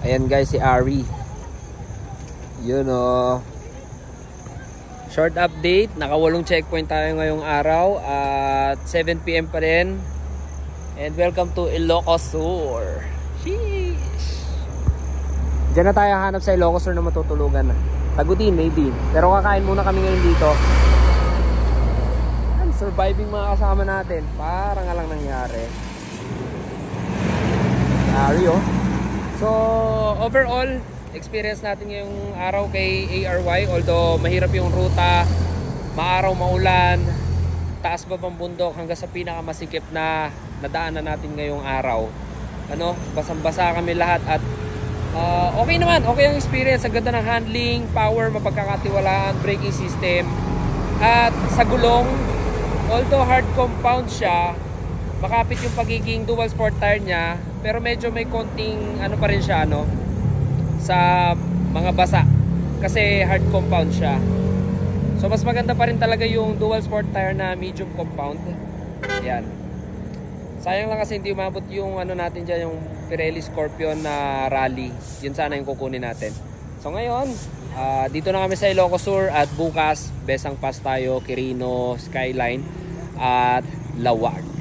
Ayan guys, si Ari. Yun o. Short update. Naka-8 checkpoint tayo ngayong araw. At 7 PM pa rin. And welcome to Ilocos Sur. Sheesh. Diyan na tayo hanap sa Ilocos Sur na matutulugan. Tagutin maybe. Pero kakain muna kami ngayon dito. And surviving mga kasama natin. Parang alang nangyari. Ari o. So, overall, experience natin ngayong araw kay ARY. Although, mahirap yung ruta, maaraw, maulan, taas ba pang bundok hanggang sa pinakamasikip na nadaanan natin ngayong araw. Ano, basang-basa kami lahat at okay naman. Okay ang experience. Ang ganda ng handling, power, mapagkakatiwalaan, braking system. At sa gulong, although hard compound siya, makapit yung pagiging dual sport tire niya, pero medyo may konting ano pa rin siya sa mga basa kasi hard compound siya. So mas maganda pa rin talaga yung dual sport tire na medium compound. Ayan. Sayang lang kasi hindi umabot yung natin dyan, yung Pirelli Scorpion na rally. Yun sana yung kukunin natin. So ngayon, dito na kami sa Ilocos Sur at bukas Besang Pass tayo, Quirino, Skyline at Lawag.